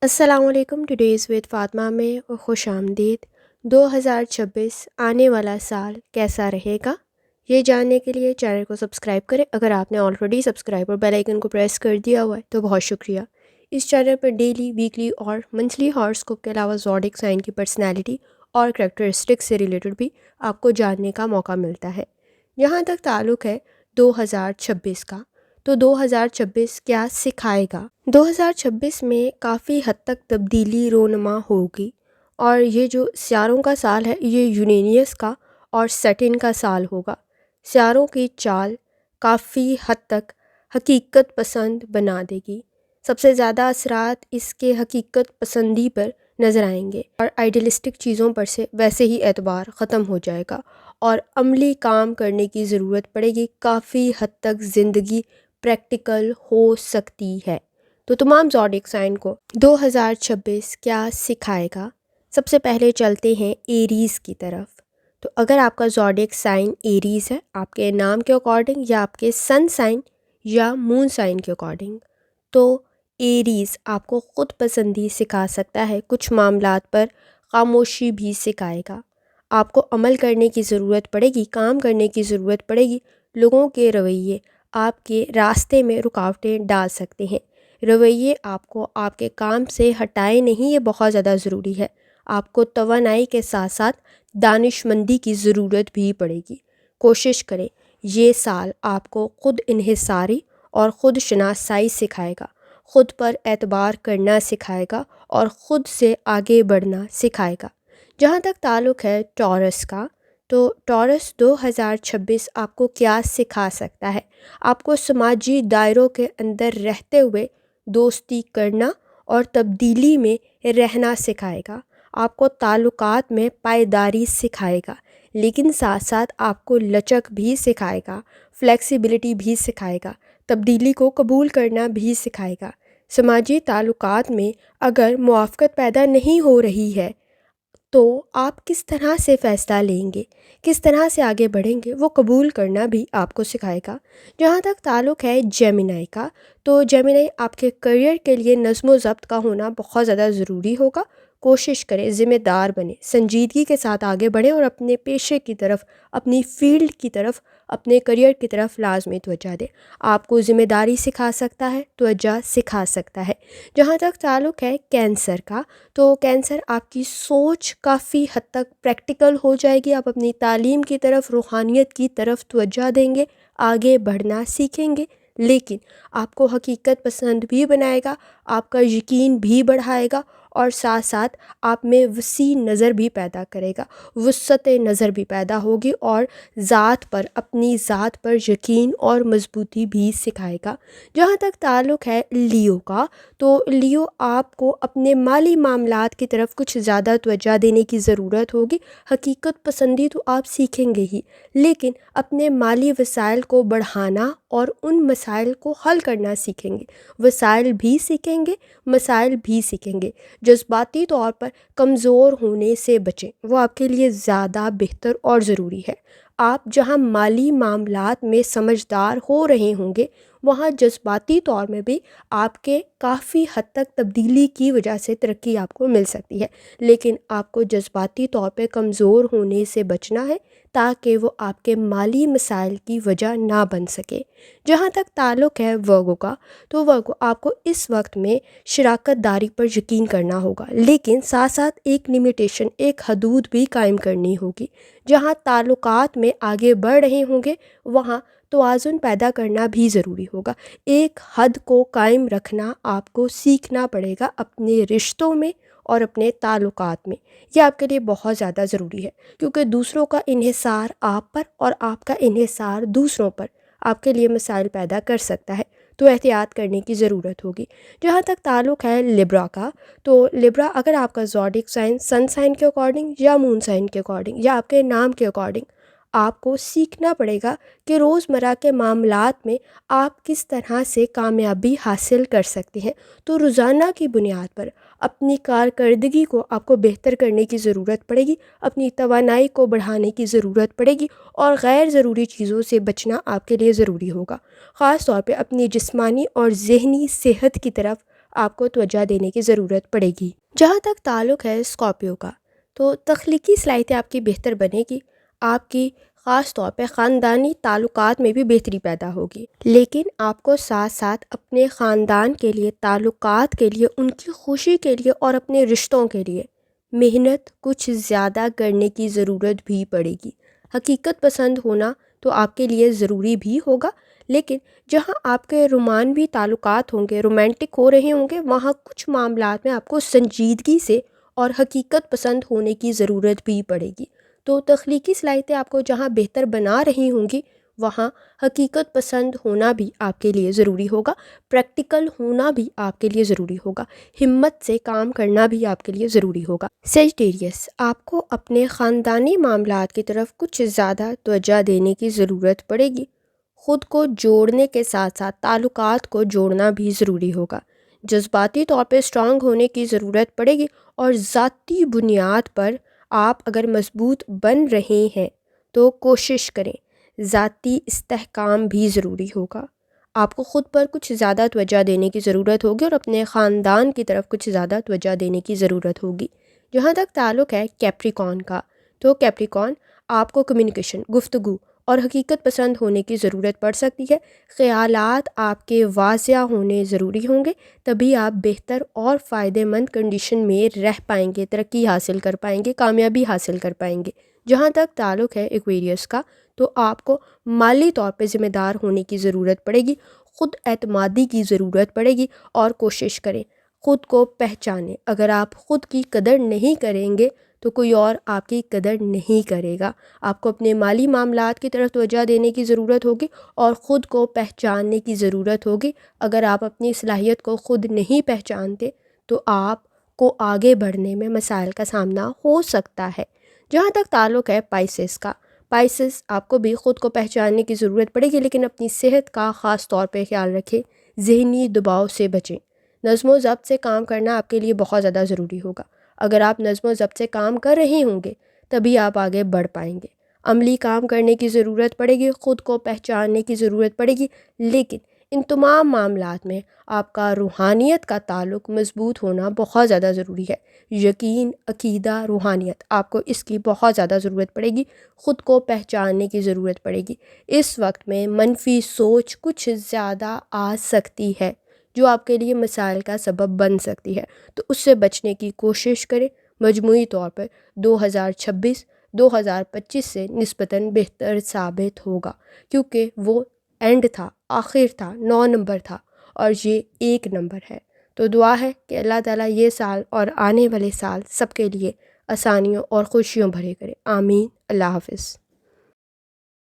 السلام علیکم، today's with Fatima میں خوش آمدید۔ 2026 آنے والا سال کیسا رہے گا، یہ جاننے کے لیے چینل کو سبسکرائب کریں۔ اگر آپ نے آلریڈی سبسکرائب اور بیل آئیکن کو پریس کر دیا ہوا ہے تو بہت شکریہ۔ اس چینل پر ڈیلی، ویکلی اور منتھلی ہاراسکوپ کے علاوہ زوڈک سائن کی پرسنالٹی اور کریکٹرسٹکس سے ریلیٹڈ بھی آپ کو جاننے کا موقع ملتا ہے۔ جہاں تک تعلق ہے 2026 کا، تو 2026 کیا سکھائے گا؟ 2026 میں کافی حد تک تبدیلی رونما ہوگی، اور یہ جو سیاروں کا سال ہے یہ یونینیس کا اور سیٹن کا سال ہوگا۔ سیاروں کی چال کافی حد تک حقیقت پسند بنا دے گی۔ سب سے زیادہ اثرات اس کے حقیقت پسندی پر نظر آئیں گے، اور آئیڈیلسٹک چیزوں پر سے ویسے ہی اعتبار ختم ہو جائے گا اور عملی کام کرنے کی ضرورت پڑے گی۔ کافی حد تک زندگی پریکٹیکل ہو سکتی ہے۔ تو تمام زوڈک سائن کو 2026 کیا سکھائے گا؟ سب سے پہلے چلتے ہیں ایریز کی طرف۔ تو اگر آپ کا زوڈک سائن ایریز ہے، آپ کے نام کے اکارڈنگ یا آپ کے سن سائن یا مون سائن کے اکارڈنگ، تو ایریز آپ کو خود پسندی سکھا سکتا ہے۔ کچھ معاملات پر خاموشی بھی سکھائے گا۔ آپ کو عمل کرنے کی ضرورت پڑے گی، کام کرنے کی ضرورت پڑے گی۔ لوگوں کے رویے آپ کے راستے میں رکاوٹیں ڈال سکتے ہیں۔ رویے آپ کو آپ کے کام سے ہٹائے نہیں، یہ بہت زیادہ ضروری ہے۔ آپ کو توانائی کے ساتھ ساتھ دانش مندی کی ضرورت بھی پڑے گی۔ کوشش کریں، یہ سال آپ کو خود انحصاری اور خود شناسائی سکھائے گا، خود پر اعتبار کرنا سکھائے گا اور خود سے آگے بڑھنا سکھائے گا۔ جہاں تک تعلق ہے ٹورس کا، تو ٹورس 2026 آپ کو کیا سکھا سکتا ہے؟ آپ کو سماجی دائروں کے اندر رہتے ہوئے دوستی کرنا اور تبدیلی میں رہنا سکھائے گا۔ آپ کو تعلقات میں پائیداری سکھائے گا، لیکن ساتھ ساتھ آپ کو لچک بھی سکھائے گا، فلیکسیبلٹی بھی سکھائے گا، تبدیلی کو قبول کرنا بھی سکھائے گا۔ سماجی تعلقات میں اگر موافقت پیدا نہیں ہو رہی ہے تو آپ کس طرح سے فیصلہ لیں گے، کس طرح سے آگے بڑھیں گے، وہ قبول کرنا بھی آپ کو سکھائے گا۔ جہاں تک تعلق ہے جیمینائی کا، تو جیمینائی آپ کے کریئر کے لیے نظم و ضبط کا ہونا بہت زیادہ ضروری ہوگا۔ کوشش کریں، ذمہ دار بنیں، سنجیدگی کے ساتھ آگے بڑھیں اور اپنے پیشے کی طرف، اپنی فیلڈ کی طرف، اپنے کریئر کی طرف لازمی توجہ دیں۔ آپ کو ذمہ داری سکھا سکتا ہے، توجہ سکھا سکتا ہے۔ جہاں تک تعلق ہے کینسر کا، تو کینسر آپ کی سوچ کافی حد تک پریکٹیکل ہو جائے گی۔ آپ اپنی تعلیم کی طرف، روحانیت کی طرف توجہ دیں گے، آگے بڑھنا سیکھیں گے، لیکن آپ کو حقیقت پسند بھی بنائے گا، آپ کا یقین بھی بڑھائے گا، اور ساتھ ساتھ آپ میں وسیع نظر بھی پیدا کرے گا، وسعت نظر بھی پیدا ہوگی، اور ذات پر، اپنی ذات پر یقین اور مضبوطی بھی سکھائے گا۔ جہاں تک تعلق ہے لیو کا، تو لیو آپ کو اپنے مالی معاملات کی طرف کچھ زیادہ توجہ دینے کی ضرورت ہوگی۔ حقیقت پسندی تو آپ سیکھیں گے ہی، لیکن اپنے مالی وسائل کو بڑھانا اور ان مسائل کو حل کرنا سیکھیں گے۔ وسائل بھی سیکھیں گے، مسائل بھی سیکھیں گے۔ جذباتی طور پر کمزور ہونے سے بچیں، وہ آپ کے لیے زیادہ بہتر اور ضروری ہے۔ آپ جہاں مالی معاملات میں سمجھدار ہو رہے ہوں گے، وہاں جذباتی طور میں بھی آپ کے کافی حد تک تبدیلی کی وجہ سے ترقی آپ کو مل سکتی ہے، لیکن آپ کو جذباتی طور پہ کمزور ہونے سے بچنا ہے تاکہ وہ آپ کے مالی مسائل کی وجہ نہ بن سکے۔ جہاں تک تعلق ہے ورگو کا، تو ورگو آپ کو اس وقت میں شراکت داری پر یقین کرنا ہوگا، لیکن ساتھ ساتھ ایک لمیٹیشن، ایک حدود بھی قائم کرنی ہوگی۔ جہاں تعلقات میں آگے بڑھ رہے ہوں گے وہاں توازن پیدا کرنا بھی ضروری ہوگا۔ ایک حد کو قائم رکھنا آپ کو سیکھنا پڑے گا اپنے رشتوں میں اور اپنے تعلقات میں۔ یہ آپ کے لیے بہت زیادہ ضروری ہے، کیونکہ دوسروں کا انحصار آپ پر اور آپ کا انحصار دوسروں پر آپ کے لیے مسائل پیدا کر سکتا ہے، تو احتیاط کرنے کی ضرورت ہوگی۔ جہاں تک تعلق ہے لیبرا کا، تو لیبرا اگر آپ کا زوڈک سائن سن سائن کے اکارڈنگ یا مون سائن کے اکارڈنگ یا آپ کے نام کے اکارڈنگ، آپ کو سیکھنا پڑے گا کہ روزمرہ کے معاملات میں آپ کس طرح سے کامیابی حاصل کر سکتے ہیں۔ تو روزانہ کی بنیاد پر اپنی کارکردگی کو آپ کو بہتر کرنے کی ضرورت پڑے گی، اپنی توانائی کو بڑھانے کی ضرورت پڑے گی، اور غیر ضروری چیزوں سے بچنا آپ کے لیے ضروری ہوگا۔ خاص طور پہ اپنی جسمانی اور ذہنی صحت کی طرف آپ کو توجہ دینے کی ضرورت پڑے گی۔ جہاں تک تعلق ہے اسکارپیو کا، تو تخلیقی صلاحیتیں آپ کی بہتر بنے گی، آپ کی خاص طور پہ خاندانی تعلقات میں بھی بہتری پیدا ہوگی، لیکن آپ کو ساتھ ساتھ اپنے خاندان کے لیے، تعلقات کے لیے، ان کی خوشی کے لیے اور اپنے رشتوں کے لیے محنت کچھ زیادہ کرنے کی ضرورت بھی پڑے گی۔ حقیقت پسند ہونا تو آپ کے لیے ضروری بھی ہوگا، لیکن جہاں آپ کے رومانوی تعلقات ہوں گے، رومانٹک ہو رہے ہوں گے، وہاں کچھ معاملات میں آپ کو سنجیدگی سے اور حقیقت پسند ہونے کی ضرورت بھی پڑے گی۔ تو تخلیقی صلاحیتیں آپ کو جہاں بہتر بنا رہی ہوں گی، وہاں حقیقت پسند ہونا بھی آپ کے لیے ضروری ہوگا، پریکٹیکل ہونا بھی آپ کے لیے ضروری ہوگا، ہمت سے کام کرنا بھی آپ کے لیے ضروری ہوگا۔ سیجٹیریس، آپ کو اپنے خاندانی معاملات کی طرف کچھ زیادہ توجہ دینے کی ضرورت پڑے گی۔ خود کو جوڑنے کے ساتھ ساتھ تعلقات کو جوڑنا بھی ضروری ہوگا۔ جذباتی طور پہ اسٹرانگ ہونے کی ضرورت پڑے گی، اور ذاتی بنیاد پر آپ اگر مضبوط بن رہے ہیں تو کوشش کریں۔ ذاتی استحکام بھی ضروری ہوگا، آپ کو خود پر کچھ زیادہ توجہ دینے کی ضرورت ہوگی اور اپنے خاندان کی طرف کچھ زیادہ توجہ دینے کی ضرورت ہوگی۔ جہاں تک تعلق ہے کیپریکون کا، تو کیپریکون آپ کو کمیونیکیشن، گفتگو اور حقیقت پسند ہونے کی ضرورت پڑ سکتی ہے۔ خیالات آپ کے واضح ہونے ضروری ہوں گے، تبھی آپ بہتر اور فائدہ مند کنڈیشن میں رہ پائیں گے، ترقی حاصل کر پائیں گے، کامیابی حاصل کر پائیں گے۔ جہاں تک تعلق ہے ایکویریس کا، تو آپ کو مالی طور پہ ذمہ دار ہونے کی ضرورت پڑے گی، خود اعتمادی کی ضرورت پڑے گی، اور کوشش کریں خود کو پہچانیں۔ اگر آپ خود کی قدر نہیں کریں گے تو کوئی اور آپ کی قدر نہیں کرے گا۔ آپ کو اپنے مالی معاملات کی طرف توجہ دینے کی ضرورت ہوگی اور خود کو پہچاننے کی ضرورت ہوگی۔ اگر آپ اپنی صلاحیت کو خود نہیں پہچانتے تو آپ کو آگے بڑھنے میں مسائل کا سامنا ہو سکتا ہے۔ جہاں تک تعلق ہے پائسس کا، پائسس آپ کو بھی خود کو پہچاننے کی ضرورت پڑے گی، لیکن اپنی صحت کا خاص طور پہ خیال رکھیں، ذہنی دباؤ سے بچیں۔ نظم و ضبط سے کام کرنا آپ کے لیے بہت زیادہ ضروری ہوگا۔ اگر آپ نظم و ضبط سے کام کر رہے ہوں گے تبھی آپ آگے بڑھ پائیں گے۔ عملی کام کرنے کی ضرورت پڑے گی، خود کو پہچاننے کی ضرورت پڑے گی، لیکن ان تمام معاملات میں آپ کا روحانیت کا تعلق مضبوط ہونا بہت زیادہ ضروری ہے۔ یقین، عقیدہ، روحانیت، آپ کو اس کی بہت زیادہ ضرورت پڑے گی، خود کو پہچاننے کی ضرورت پڑے گی۔ اس وقت میں منفی سوچ کچھ زیادہ آ سکتی ہے جو آپ کے لیے مسائل کا سبب بن سکتی ہے، تو اس سے بچنے کی کوشش کریں۔ مجموعی طور پر 2025 سے نسبتاً بہتر ثابت ہوگا، کیونکہ وہ اینڈ تھا، آخر تھا، 9 نمبر تھا اور یہ 1 نمبر ہے۔ تو دعا ہے کہ اللہ تعالیٰ یہ سال اور آنے والے سال سب کے لیے آسانیوں اور خوشیوں بھرے کرے۔ آمین۔ اللہ حافظ۔